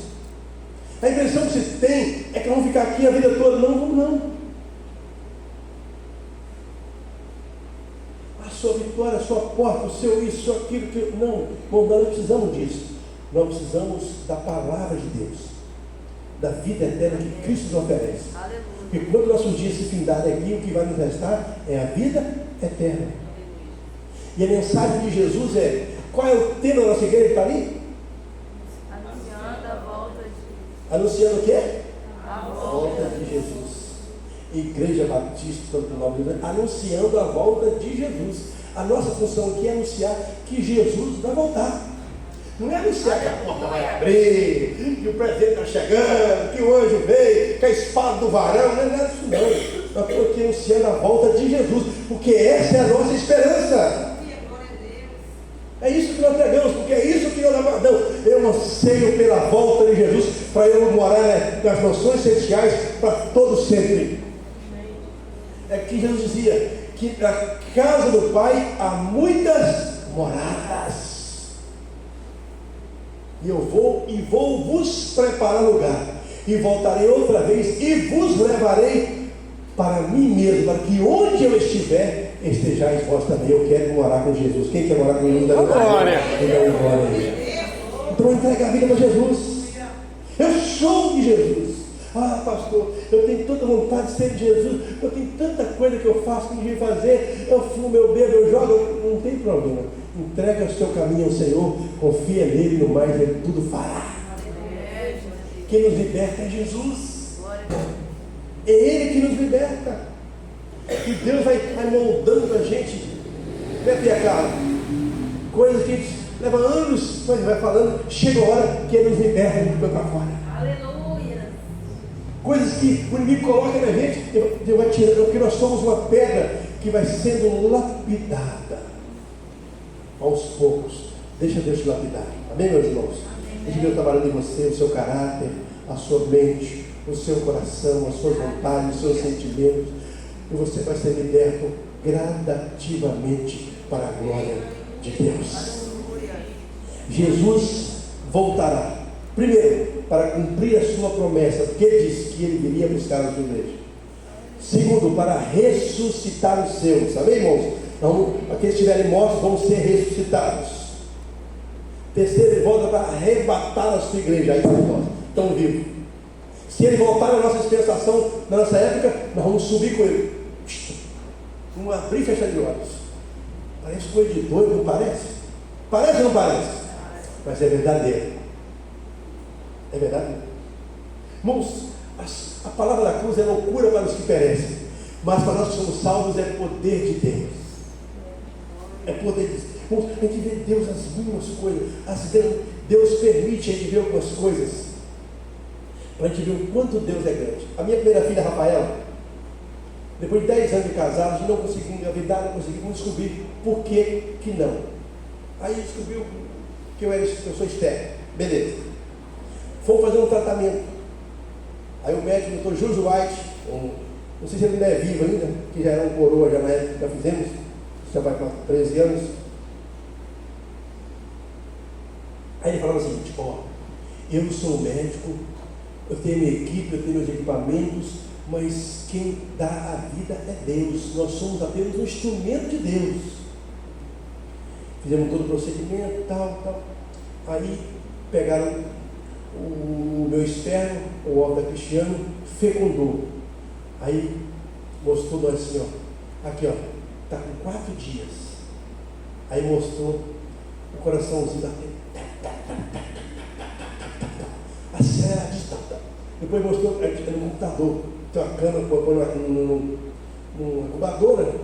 S1: A impressão que se tem é que vamos ficar aqui a vida toda. Não, vamos não. A sua vitória, a sua porta, o seu isso, o seu aquilo, que não, nós não precisamos disso. Nós precisamos da palavra de Deus, da vida eterna que Cristo nos oferece.
S2: Aleluia.
S1: Porque quando nossos dias se findarem aqui, o que vai nos restar é a vida eterna. E a mensagem de Jesus é: qual é o tema da nossa igreja? Está ali?
S2: Anunciando a volta de...
S1: Anunciando o quê?
S2: A
S1: A volta de Jesus. Igreja Batista, tanto nome de Deus, anunciando a volta de Jesus. A nossa função aqui é anunciar que Jesus vai voltar. Não é anunciar que a porta vai abrir, que o presente está chegando, que o anjo veio, que a espada do varão. Não é nada disso não. Nós estamos aqui anunciando a volta de Jesus, porque essa é a nossa esperança. É isso que nós pregamos, porque é isso que nós aguardamos. Eu anseio pela volta de Jesus, para eu morar nas mansões celestiais para todo sempre. É que Jesus dizia que na casa do Pai há muitas moradas. E eu vou vos preparar lugar. E voltarei outra vez e vos levarei para mim mesmo, para que onde eu estiver, estejais vós também. Eu quero morar com Jesus. Quem quer morar com Jesus?
S4: Glória!
S1: Então entrega a vida para Jesus. Eu sou de Jesus. Ah, pastor, eu tenho tanta vontade de ser de Jesus. Eu tenho tanta coisa que eu faço que ninguém fazer. Eu fumo, eu bebo, eu jogo. Não tem problema. Entrega o seu caminho ao Senhor. Confia nele, no mais ele tudo fará. Quem nos liberta é Jesus. É Ele que nos liberta. E Deus vai moldando a gente. Né, Pia Carla? Coisas que leva anos, mas vai falando. Chega a hora que Ele nos liberta e nos põe para fora.
S2: Aleluia.
S1: Coisas que o inimigo coloca na gente, Deus vai tirando, porque nós somos uma pedra que vai sendo lapidada aos poucos. Deixa Deus te lapidar. Amém, meus irmãos? Deixa Deus trabalhando em você, o seu caráter, a sua mente, o seu coração, as suas vontades, os seus sentimentos. E você vai ser liberto gradativamente para a glória de Deus. Jesus voltará. Primeiro, para cumprir a sua promessa, porque Ele disse que Ele viria buscar a sua igreja. Segundo, para ressuscitar os seus. Amém, irmãos? Então, aqueles que estiverem mortos vão ser ressuscitados. Terceiro, Ele volta para arrebatar a sua igreja. Aí estão vivos. Se Ele voltar na nossa dispensação, na nossa época, nós vamos subir com Ele. Vamos abrir e fechar de olhos. Parece coisa de doido, não parece? Parece ou não parece? Mas é verdadeiro. É verdade? Irmãos, a palavra da cruz é loucura para os que perecem, mas para nós que somos salvos é poder de Deus. É poder de Deus. Irmãos, a gente vê Deus as mínimas coisas. Deus permite a gente ver algumas coisas. para a gente ver o quanto Deus é grande. A minha primeira filha, Rafaela, depois de 10 anos de casado, a gente não conseguiu engravidar, não conseguimos descobrir por que não. Aí descobriu que eu sou estéril. Beleza. Fomos fazer um tratamento. Aí o médico, o doutor Júlio White, não sei se ele ainda é vivo ainda, que já era um coroa já na época que já fizemos, já vai para 13 anos. Aí ele falava o seguinte: ó, eu sou médico, eu tenho minha equipe, eu tenho meus equipamentos, mas quem dá a vida é Deus. Nós somos apenas um instrumento de Deus. Fizemos todo o procedimento, tal. Aí pegaram o meu esperma, o óvulo da Cristiano, fecundou. Aí mostrou nós assim, ó, aqui ó, está com 4 dias. Aí mostrou o coraçãozinho batendo. Aceleradinho. Depois mostrou no computador, tem uma câmera, numa incubadora,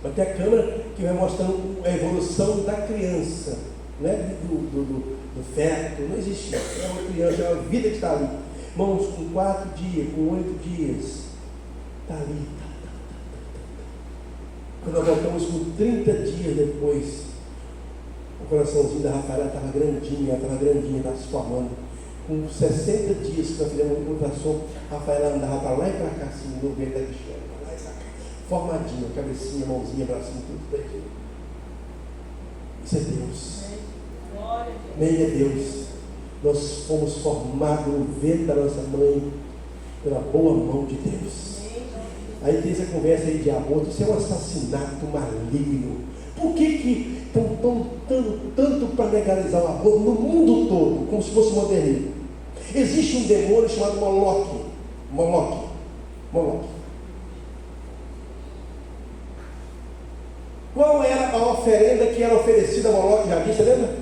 S1: mas tem a câmera que vai mostrando a evolução da criança, né? Do feto, não existe. É uma criança, é uma vida que está ali. Irmãos, com 4 dias, com 8 dias, está ali. Quando nós voltamos com 30 dias depois, o coraçãozinho da Rafaela estava grandinha, estava se formando. Com 60 dias que nós fizemos uma ultrassom, a Rafaela andava para lá e para cá, assim, no ventre da Cristiane, para lá e para cá, formadinha, cabecinha, mãozinha, bracinho, tudo daqui. Isso é Deus. Nem é Deus. Nós fomos formados no ventre da nossa mãe pela boa mão de Deus. Aí tem essa conversa aí de aborto, isso é um assassinato maligno. Por que estão lutando tanto para legalizar o aborto no mundo todo, como se fosse modernismo? Existe um demônio chamado Moloque. Qual era a oferenda que era oferecida a Moloque? Já disse, você lembra?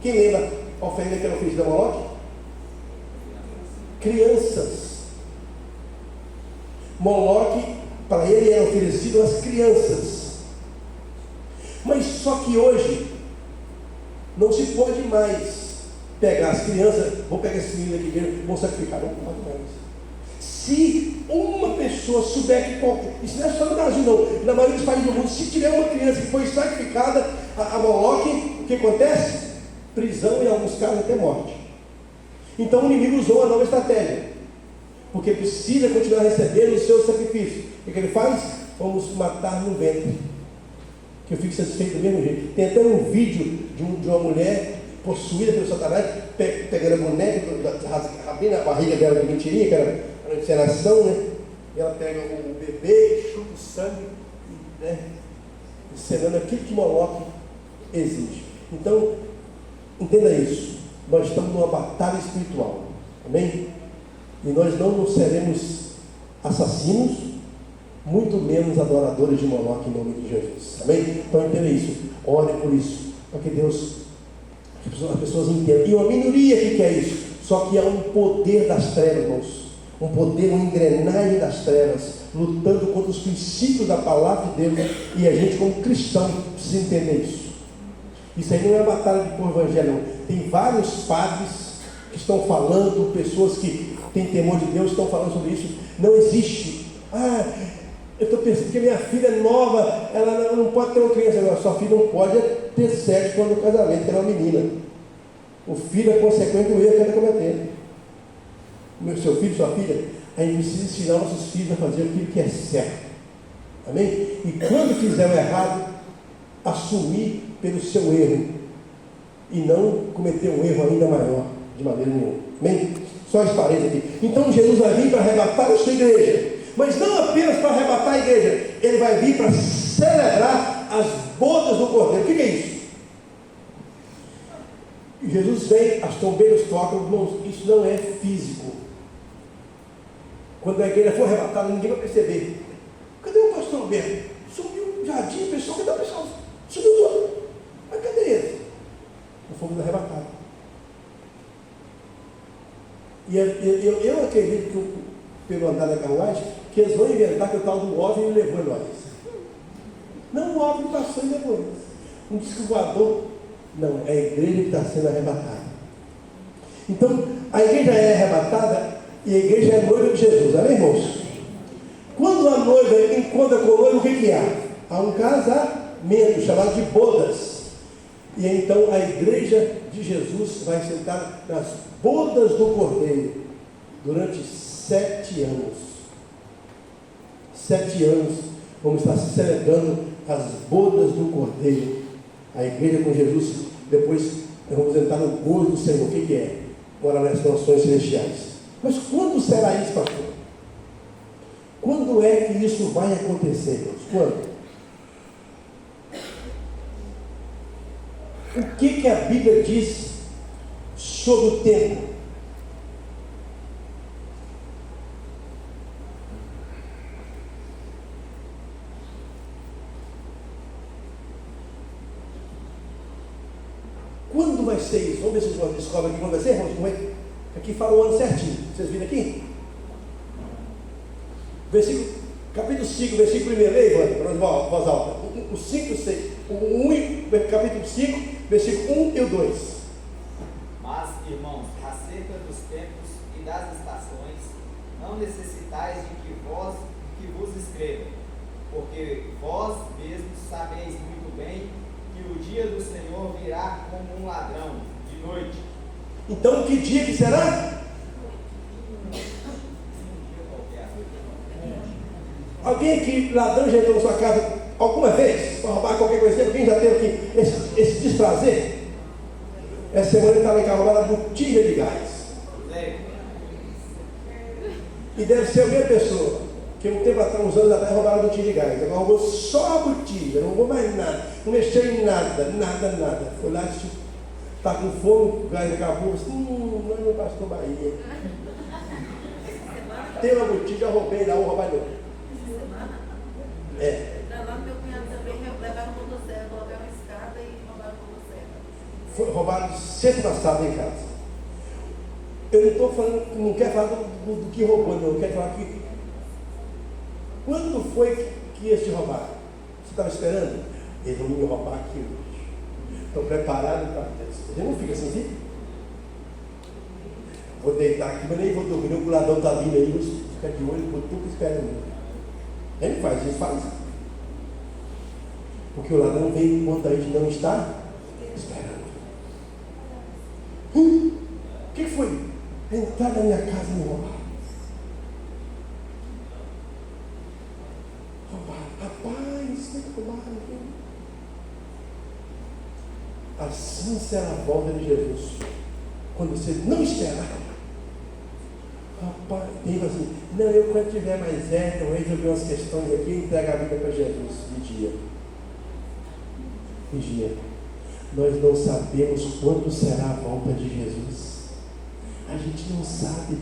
S1: Quem lembra a oferenda que era oferecida a Moloque? Crianças. Moloque, para ele, era oferecido às crianças. Mas só que hoje não se pode mais pegar as crianças, vou pegar esse menino aqui dentro, vou sacrificar, não pode mais. Se uma pessoa souber que qualquer, isso não é só no Brasil não, na maioria dos países do mundo, se tiver uma criança que foi sacrificada a Moloque, o que acontece? Prisão e em alguns casos até morte. Então o inimigo usou uma nova estratégia, porque precisa continuar recebendo o seu sacrifício. O que ele faz? Vamos matar no ventre, que eu fico satisfeito do mesmo jeito. Tem até um vídeo de uma mulher possuída pelo Satanás, pegando a boneca, abrindo a barriga dela de mentirinha, que era uma encenação, né? E ela pega o bebê, chupa o sangue, né? Encenando aquilo que Moloque exige. Então, entenda isso. Nós estamos numa batalha espiritual. Amém? E nós não seremos assassinos, muito menos adoradores de Moloque em nome de Jesus. Amém? Então entenda isso. Ore por isso, para que Deus, as pessoas entendam. E uma minoria que quer isso. Só que há um poder das trevas, irmãos. Um poder, uma engrenagem das trevas, lutando contra os princípios da palavra de Deus. E a gente, como cristão, precisa entender isso. Isso aí não é batalha de por evangelho, não. Tem vários padres que estão falando, pessoas que têm temor de Deus estão falando sobre isso. Não existe. Eu estou pensando que minha filha é nova, ela não pode ter uma criança agora. Sua filha não pode ter sexo quando o casamento, que é uma menina. O filho é consequente do erro que ela está cometendo. Seu filho, sua filha, a gente precisa ensinar nossos filhos a fazer aquilo que é certo. Amém? E quando fizer o errado, assumir pelo seu erro e não cometer um erro ainda maior, de maneira nenhuma. Amém? Só esse parênteses aqui. Então Jesus vai vir para arrebatar a sua igreja, mas não apenas para arrebatar a igreja, ele vai vir para celebrar as bodas do Cordeiro. O que é isso? Jesus vem, as trombeiras tocam, irmãos, isso não é físico. Quando a igreja for arrebatada, ninguém vai perceber. Cadê o pastor Alberto? Sumiu o jardim, pessoal, cadê o pessoal? Sumiu todo. Mas cadê eles? Nós fomos arrebatados. E eu acredito que, pelo andar da carruagem, que eles vão inventar que o tal do OVNI levou nós. Não, o OVNI passou e levou nós. Um disco voador. Não, é a igreja que está sendo arrebatada. Então, A igreja é arrebatada e a igreja é noiva de Jesus, amém, irmãos? Quando a noiva encontra com o noivo, o que há? Há um casamento chamado de bodas. E então a igreja de Jesus vai sentar nas bodas do Cordeiro durante 7 anos. 7 anos vamos estar celebrando as bodas do Cordeiro. A igreja com Jesus, depois vamos entrar no gozo do Senhor. O que é? Morar nas nações celestiais. Mas quando será isso, pastor? Quando é que isso vai acontecer, irmãos? Quando? O que a Bíblia diz sobre o tempo? Quando vai ser isso? Vamos ver se vocês descobrem aqui quando vai ser, irmãos. Aqui fala o ano certinho. Vocês viram aqui? Capítulo 5, versículo 1, leia, Ivan, para voz alta. O 5 e o 6. Capítulo 5, versículo 1 e o 2.
S5: Mas, irmãos, acerca dos tempos e das estações, não necessitais de que vos escreva, porque vós mesmos sabeis muito bem que o dia do Senhor virá como um ladrão, de noite.
S1: Então, que dia que será? Alguém aqui, ladrão, já entrou na sua casa alguma vez para roubar qualquer coisa? Alguém já teve aqui esse desprazer? Essa semana ele estava em casa roubando a botija de gás. E deve ser a mesma pessoa que um tempo atrás, uns anos atrás, roubaram a botija de gás. Agora roubou só a botija, não roubou mais nada, não mexeu em nada. Foi lá, está com fome, o gás acabou. Nós não pastor Bahia. Tem uma botija, eu roubei lá, vou roubar de novo.
S2: Lá no meu cunhado também, levaram o motosserra, colocaram uma escada e roubaram o motosserra.
S1: Foi roubado sexta passada em casa. Eu não estou falando, não quero falar do que roubou, não. Eu quero falar que quando foi que ia te roubar? Você estava esperando? Eles vão me roubar aqui hoje. Estou preparado para isso. Você não fica assim, viu? Vou deitar aqui, mas nem vou dormir, o ladrão está vindo aí, fica de olho, cutuca esperando. Ele faz isso, faz. Porque o ladrão vem enquanto a gente não está esperando. O que foi? Entrar na minha casa e me roubar. Rapaz, tem que roubar. Assim será a volta de Jesus. Quando você não esperar. Rapaz, diga assim, não, eu quando tiver mais velho, eu vou resolver umas questões aqui e entregar a vida para Jesus. Vigia. Nós não sabemos quando será a volta de Jesus. A gente não sabe.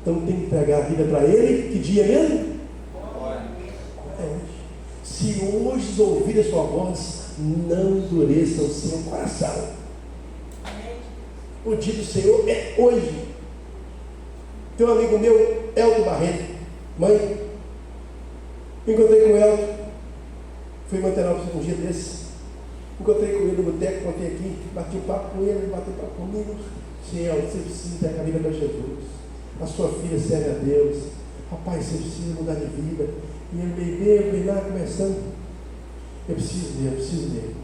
S1: Então tem que entregar a vida para Ele. Que dia mesmo? É hoje. Se hoje ouvir a sua voz, não endureça o seu coração. O dia do Senhor é hoje. Tem um amigo meu, Elton Barreto, mãe, encontrei com o Elton, fui em Mantenópolis um dia desses, encontrei com ele no boteco, contei aqui, bati um papo com ele, bateu papo comigo. Senhor, você precisa entregar a vida para Jesus, a sua filha serve a Deus, rapaz, você precisa mudar de vida. E eu bebei lá conversando, eu preciso dele.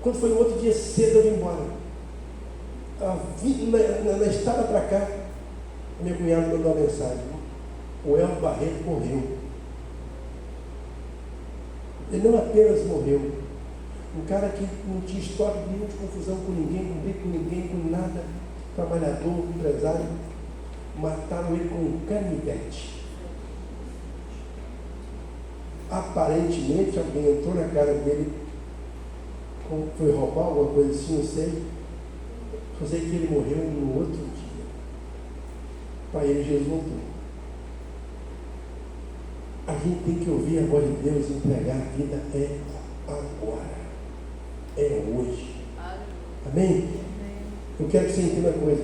S1: Quando foi no outro dia cedo, eu vim embora. Na estrada para cá, meu cunhado mandou uma mensagem. O Elton Barreto morreu. Ele não apenas morreu, um cara que não tinha história nenhuma de confusão com ninguém, não briga com ninguém, com nada, trabalhador, empresário, mataram ele com um canivete. Aparentemente alguém entrou na casa dele, foi roubar alguma coisa assim, não sei. Só sei que ele morreu no outro dia. Para ele, Jesus voltou. A gente tem que ouvir a voz de Deus e entregar a vida agora. É hoje. Amém? Eu quero que você entenda uma coisa.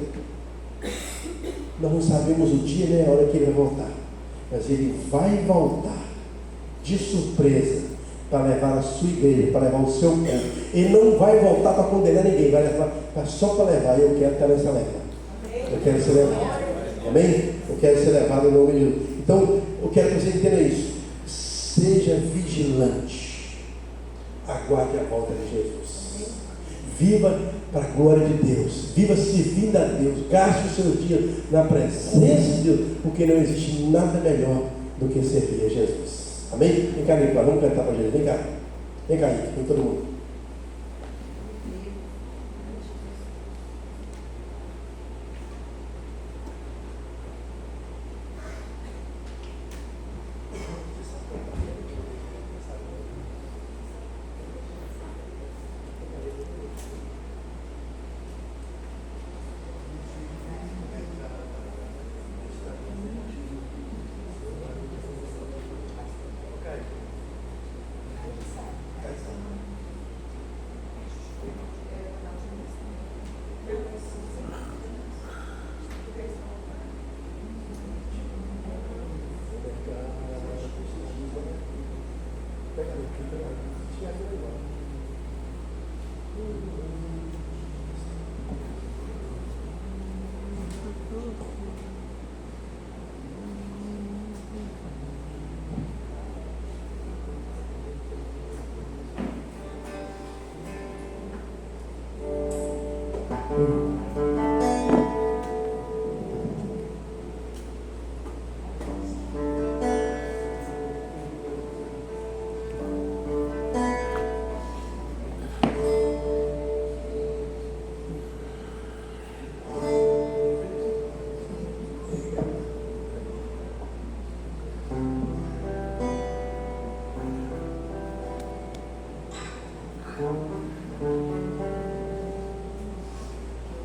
S1: Nós não sabemos o dia nem a hora que ele vai voltar. Mas ele vai voltar de surpresa, para levar a sua igreja, para levar o seu povo. Ele não vai voltar para condenar ninguém, vai levar só para levar. E eu quero estar nessa leva. Eu quero ser levado. Amém? Eu quero ser levado em nome de Jesus. Então, eu quero que você entenda isso. Seja vigilante. Aguarde a volta de Jesus. Viva para a glória de Deus. Viva servindo a Deus. Gaste os seus dias na presença de Deus, porque não existe nada melhor do que servir a Jesus. Amém? Vem cá, Nicolas, vamos cantar para Jesus. Vem cá. Vem cá, vem todo mundo.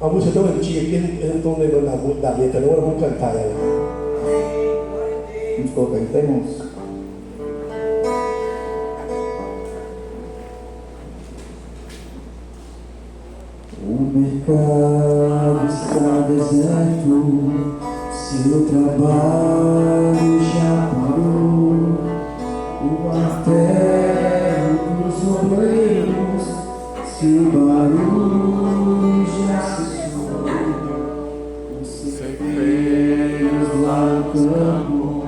S1: A música tão antiga que eu não estou lembrando da letra, não, eu vou cantar ela. Vamos colocar então, irmãos. O mercado está deserto, seu trabalho já parou, o martelo dos obreiros, seu barulho já cessou, os ceifeiros lá no campo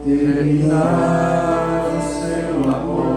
S1: terminaram seu amor,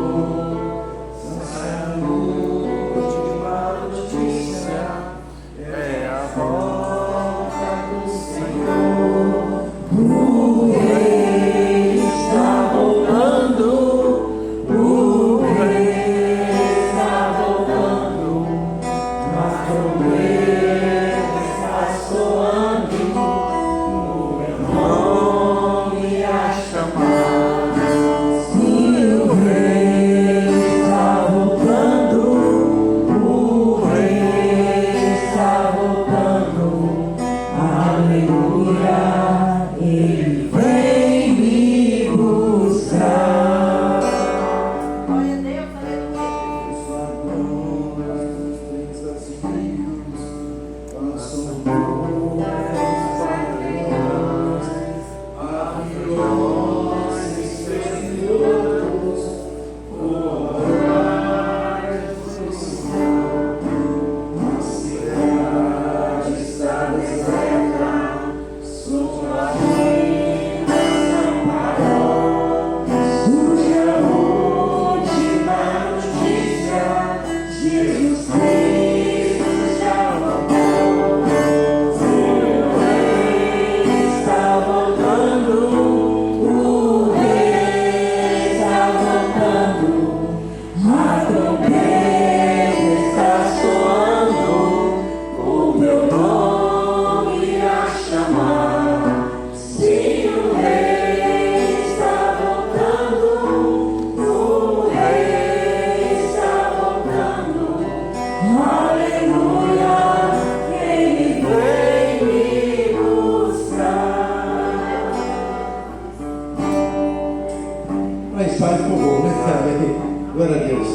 S1: glória a Deus.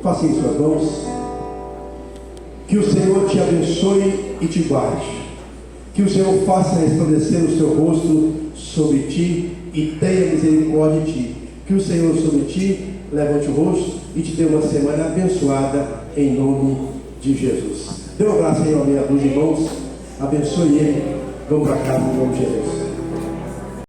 S1: Faça em suas mãos. Que o Senhor te abençoe e te guarde. Que o Senhor faça resplandecer o seu rosto sobre ti e tenha misericórdia de ti. Que o Senhor sobre ti levante o rosto e te dê uma semana abençoada em nome de Jesus. Dê um abraço aí ao meia dúzia de irmãos, abençoe ele, vamos para casa em nome de Jesus.